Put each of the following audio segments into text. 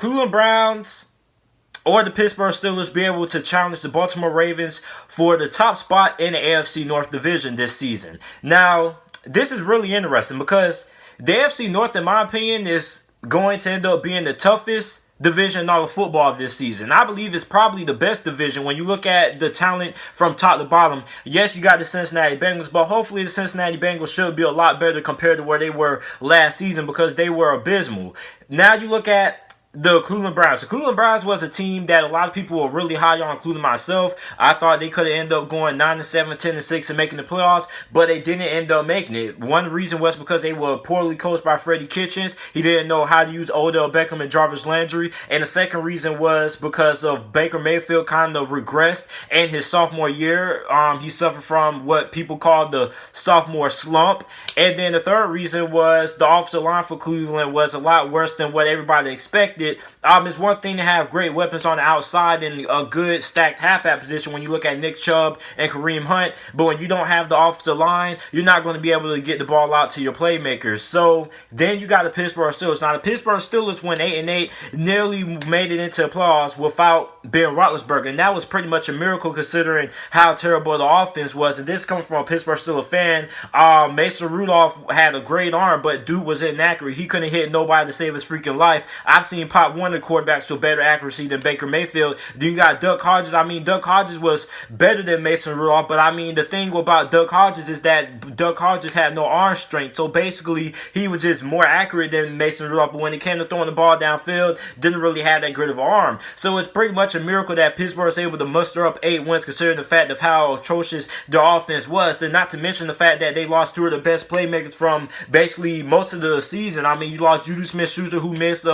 Cleveland Browns or the Pittsburgh Steelers be able to challenge the Baltimore Ravens for the top spot in the AFC North Division this season? Now, this is really interesting because the AFC North, in my opinion, is going to end up being the toughest division in all of football this season. I believe it's probably the best division when you look at the talent from top to bottom. Yes, you got the Cincinnati Bengals, but hopefully the Cincinnati Bengals should be a lot better compared to where they were last season because they were abysmal. Now you look at the Cleveland Browns. The Cleveland Browns was a team that a lot of people were really high on, including myself. I thought they could have ended up going 9-7, 10-6 and making the playoffs, but they didn't end up making it. One reason was because they were poorly coached by Freddie Kitchens. He didn't know how to use Odell Beckham and Jarvis Landry. And the second reason was because of Baker Mayfield kind of regressed in his sophomore year. He suffered from what people call the sophomore slump. And then the third reason was the offensive line for Cleveland was a lot worse than what everybody expected. It's one thing to have great weapons on the outside and a good stacked halfback position when you look at Nick Chubb and Kareem Hunt, but when you don't have the offensive line, you're not going to be able to get the ball out to your playmakers. So then you got the Pittsburgh Steelers. Now the Pittsburgh Steelers went 8-8, nearly made it into the playoffs without Ben Roethlisberger, and that was pretty much a miracle considering how terrible the offense was. And this comes from a Pittsburgh Steelers fan. Mason Rudolph had a great arm, but dude was inaccurate. He couldn't hit nobody to save his freaking life. I've seen Pop Warner quarterbacks with better accuracy than Baker Mayfield. Then you got Duck Hodges. Duck Hodges was better than Mason Rudolph, but the thing about Duck Hodges is that Duck Hodges had no arm strength, so basically he was just more accurate than Mason Rudolph, but when it came to throwing the ball downfield, didn't really have that great of an arm. So it's pretty much a miracle that Pittsburgh was able to muster up 8 wins considering the fact of how atrocious their offense was. Then not to mention the fact that they lost 2 of the best playmakers from basically most of the season. You lost Juju Smith-Schuster, who missed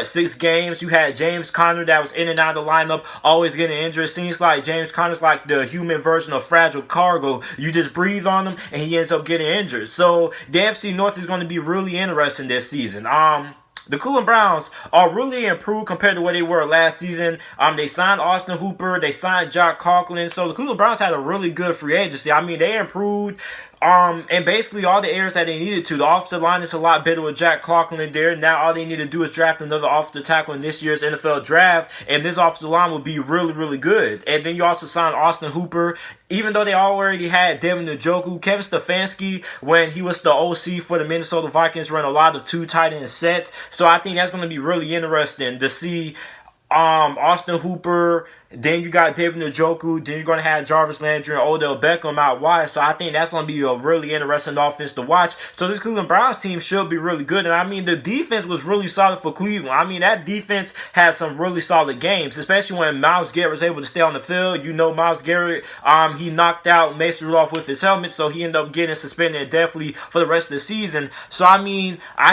6 games. You had James Conner that was in and out of the lineup, always getting injured. It seems like James Conner's like the human version of fragile cargo. You just breathe on him and he ends up getting injured. So the AFC North is going to be really interesting this season. The Cleveland Browns are really improved compared to where they were last season. They signed Austin Hooper. They signed Jock Conklin. So the Cleveland Browns had a really good free agency. They improved and basically all the areas that they needed to. The offensive line is a lot better with Jack Conklin there. Now all they need to do is draft another offensive tackle in this year's NFL draft, and this offensive line will be really, really good. And then you also signed Austin Hooper. Even though they already had Devin Njoku, Kevin Stefanski, when he was the OC for the Minnesota Vikings, ran a lot of 2 tight end sets. So I think that's going to be really interesting to see Austin Hooper. Then you got David Njoku. Then you're going to have Jarvis Landry and Odell Beckham out wide. So I think that's going to be a really interesting offense to watch. So this Cleveland Browns team should be really good. And the defense was really solid for Cleveland. That defense had some really solid games, especially when Myles Garrett was able to stay on the field. Myles Garrett, he knocked out Mason Rudolph with his helmet, so he ended up getting suspended indefinitely for the rest of the season. So I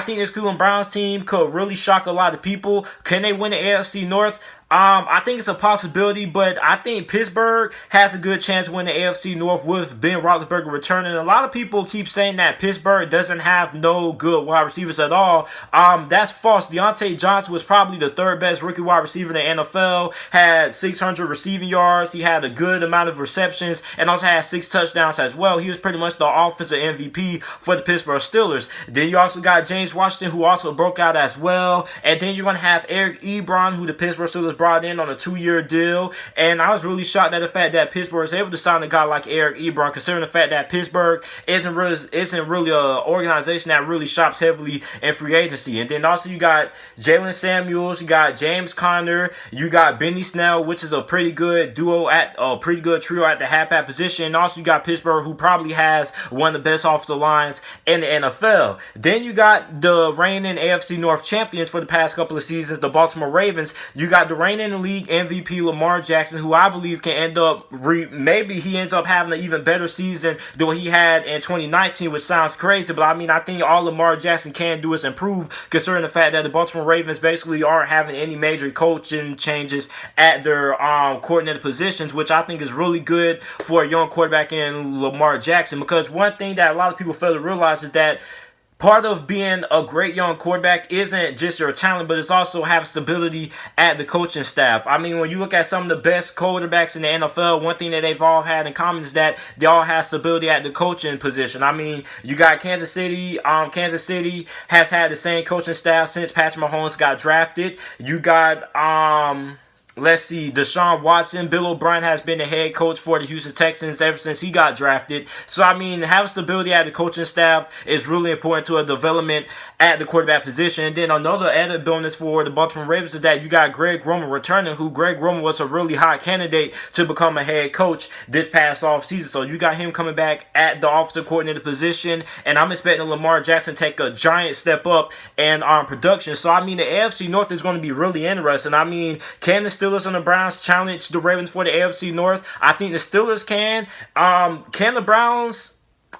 think this Cleveland Browns team could really shock a lot of people. Can they win the AFC North? I think it's a possibility, but I think Pittsburgh has a good chance to win the AFC North with Ben Roethlisberger returning. A lot of people keep saying that Pittsburgh doesn't have no good wide receivers at all. That's false. Deontay Johnson was probably the 3rd best rookie wide receiver in the NFL, had 600 receiving yards. He had a good amount of receptions and also had 6 touchdowns as well. He was pretty much the offensive MVP for the Pittsburgh Steelers. Then you also got James Washington, who also broke out as well. And then you're going to have Eric Ebron, who the Pittsburgh Steelers brought in on a 2-year deal, and I was really shocked at the fact that Pittsburgh was able to sign a guy like Eric Ebron, considering the fact that Pittsburgh isn't really an organization that really shops heavily in free agency. And then also you got Jalen Samuels, you got James Conner, you got Benny Snell, which is a pretty good trio at the halfback position. And also you got Pittsburgh, who probably has one of the best offensive lines in the NFL. Then you got the reigning AFC North champions for the past couple of seasons, the Baltimore Ravens. You got the reigning league MVP Lamar Jackson, who I believe can end up, maybe he ends up having an even better season than what he had in 2019, which sounds crazy, but I think all Lamar Jackson can do is improve, considering the fact that the Baltimore Ravens basically aren't having any major coaching changes at their coordinator positions, which I think is really good for a young quarterback in Lamar Jackson, because one thing that a lot of people fail to realize is that part of being a great young quarterback isn't just your talent, but it's also have stability at the coaching staff. I mean, when you look at some of the best quarterbacks in the NFL, one thing that they've all had in common is that they all have stability at the coaching position. I mean, you got Kansas City. Kansas City has had the same coaching staff since Patrick Mahomes got drafted. You got let's see, Deshaun Watson. Bill O'Brien has been the head coach for the Houston Texans ever since he got drafted. So, I mean, having stability at the coaching staff is really important to a development at the quarterback position. And then another added bonus for the Baltimore Ravens is that you got Greg Roman returning, who Greg Roman was a really hot candidate to become a head coach this past offseason. So, you got him coming back at the offensive coordinator position. And I'm expecting Lamar Jackson to take a giant step up in production. So, I mean, the AFC North is going to be really interesting. I mean, can the Steelers and the Browns challenge the Ravens for the AFC North? I think the Steelers can. Can the Browns?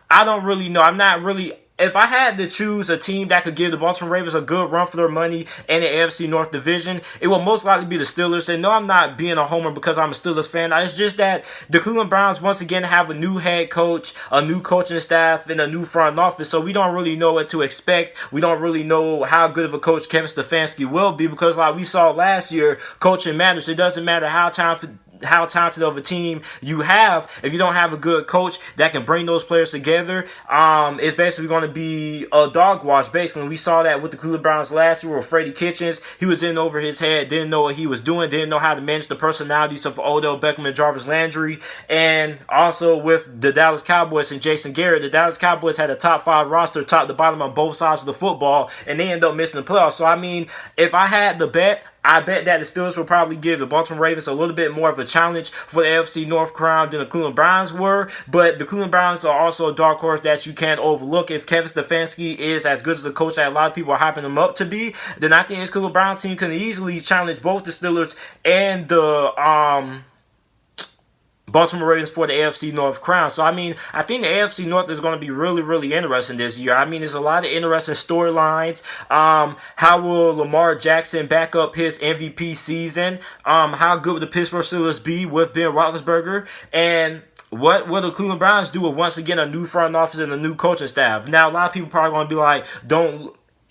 I don't really know. I'm not really. If I had to choose a team that could give the Baltimore Ravens a good run for their money in the AFC North division, it will most likely be the Steelers. And no, I'm not being a homer because I'm a Steelers fan. It's just that the Cleveland Browns once again have a new head coach, a new coaching staff, and a new front office. So we don't really know what to expect. We don't really know how good of a coach Kevin Stefanski will be because, like we saw last year, coaching matters. It doesn't matter how talented of a team you have. If you don't have a good coach that can bring those players together, it's basically going to be a dog wash. Basically, we saw that with the Cleveland Browns last year with Freddie Kitchens. He was in over his head, didn't know what he was doing, didn't know how to manage the personalities of Odell Beckham and Jarvis Landry. And also with the Dallas Cowboys and Jason Garrett, the Dallas Cowboys had a top 5 roster, top to bottom on both sides of the football, and they ended up missing the playoffs. So, I mean, if I had to bet, I bet that the Steelers will probably give the Baltimore Ravens a little bit more of a challenge for the AFC North crown than the Cleveland Browns were. But the Cleveland Browns are also a dark horse that you can't overlook. If Kevin Stefanski is as good as a coach that a lot of people are hyping him up to be, then I think this Cleveland Browns team can easily challenge both the Steelers and the Baltimore Ravens for the AFC North crown. So, I mean, I think the AFC North is going to be really, really interesting this year. I mean, there's a lot of interesting storylines. How will Lamar Jackson back up his MVP season? How good will the Pittsburgh Steelers be with Ben Roethlisberger? And what will the Cleveland Browns do with, once again, a new front office and a new coaching staff? Now, a lot of people probably going to be like,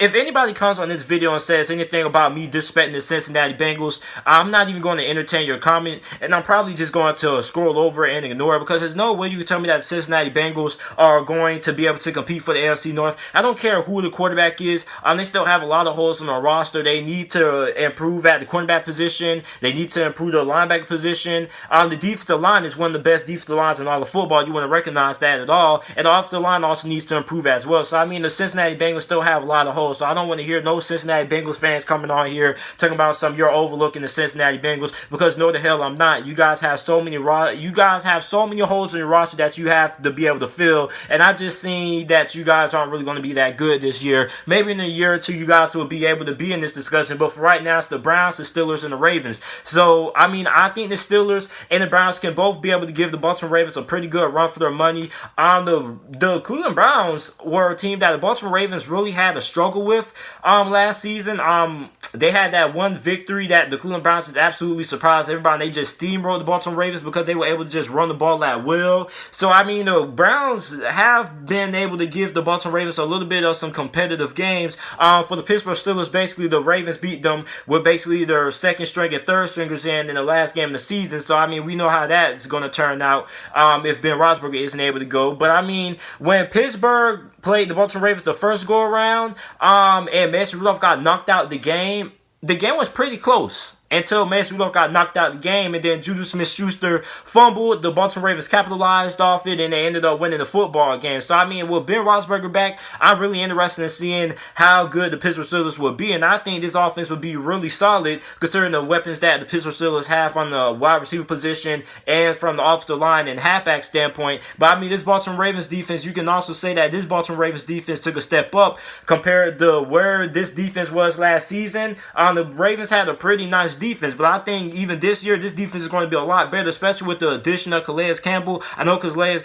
if anybody comes on this video and says anything about me disrespecting the Cincinnati Bengals, I'm not even going to entertain your comment, and I'm probably just going to scroll over and ignore it because there's no way you can tell me that the Cincinnati Bengals are going to be able to compete for the AFC North. I don't care who the quarterback is. They still have a lot of holes in their roster. They need to improve at the cornerback position. They need to improve the linebacker position. The defensive line is one of the best defensive lines in all of football. You want to recognize that at all. And the offensive line also needs to improve as well. So, I mean, the Cincinnati Bengals still have a lot of holes. So I don't want to hear no Cincinnati Bengals fans coming on here talking about you're overlooking the Cincinnati Bengals, because no the hell I'm not. You guys have so many holes in your roster that you have to be able to fill, and I just seen that you guys aren't really going to be that good this year. Maybe in a year or two you guys will be able to be in this discussion, but for right now it's the Browns, the Steelers, and the Ravens. So, I mean, I think the Steelers and the Browns can both be able to give the Baltimore Ravens a pretty good run for their money. The Cleveland Browns were a team that the Baltimore Ravens really had to struggle with last season. They had that one victory that the Cleveland Browns just absolutely surprised everybody. They just steamrolled the Baltimore Ravens because they were able to just run the ball at will. So, I mean, the Browns have been able to give the Baltimore Ravens a little bit of some competitive games. For the Pittsburgh Steelers, basically the Ravens beat them with basically their second string and third stringers in the last game of the season. So, I mean, we know how that's going to turn out if Ben Roethlisberger isn't able to go. But, I mean, when Pittsburgh played the Baltimore Ravens the first go around, and Mason Rudolph got knocked out the game was pretty close until Mason Rudolph got knocked out of the game, and then Juju Smith-Schuster fumbled. The Baltimore Ravens capitalized off it, and they ended up winning the football game. So, I mean, with Ben Roethlisberger back, I'm really interested in seeing how good the Pittsburgh Steelers will be, and I think this offense will be really solid considering the weapons that the Pittsburgh Steelers have on the wide receiver position and from the offensive line and halfback standpoint. But, I mean, this Baltimore Ravens defense, you can also say that this Baltimore Ravens defense took a step up compared to where this defense was last season. The Ravens had a pretty nice defense, but I think even this year, this defense is going to be a lot better, especially with the addition of Calais Campbell. I know Calais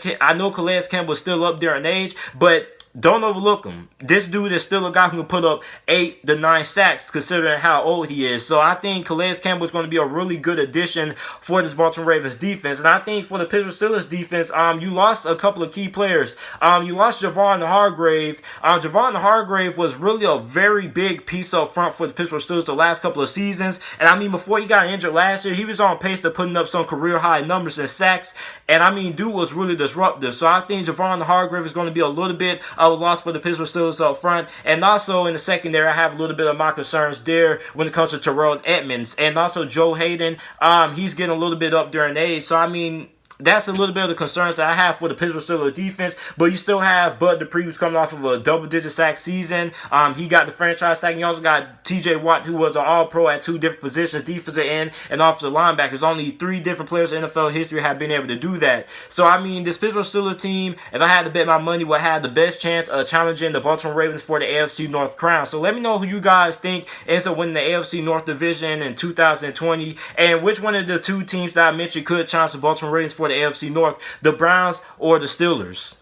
Campbell is still up there in age, but don't overlook him. This dude is still a guy who can put up 8 to 9 sacks considering how old he is. So I think Calais Campbell is going to be a really good addition for this Baltimore Ravens defense. And I think for the Pittsburgh Steelers defense, you lost a couple of key players. You lost Javon Hargrave. Javon Hargrave was really a very big piece up front for the Pittsburgh Steelers the last couple of seasons. And I mean, before he got injured last year, he was on pace to putting up some career high numbers in sacks. And I mean, dude was really disruptive. So I think Javon Hargrave is going to be a little bit of a loss for the Pittsburgh Steelers up front. And also in the secondary, I have a little bit of my concerns there when it comes to Terrell Edmonds. And also Joe Hayden, he's getting a little bit up there in age. So I mean, that's a little bit of the concerns that I have for the Pittsburgh Steelers defense. But you still have Bud Dupree, who's coming off of a double-digit sack season. He got the franchise tag. You also got T.J. Watt, who was an all-pro at 2 different positions, defensive end and offensive linebackers. Only 3 different players in NFL history have been able to do that. So, I mean, this Pittsburgh Steelers team, if I had to bet my money, would have the best chance of challenging the Baltimore Ravens for the AFC North crown. So, let me know who you guys think ends up winning the AFC North division in 2020. And which one of the 2 teams that I mentioned could challenge the Baltimore Ravens for the AFC North, the Browns or the Steelers.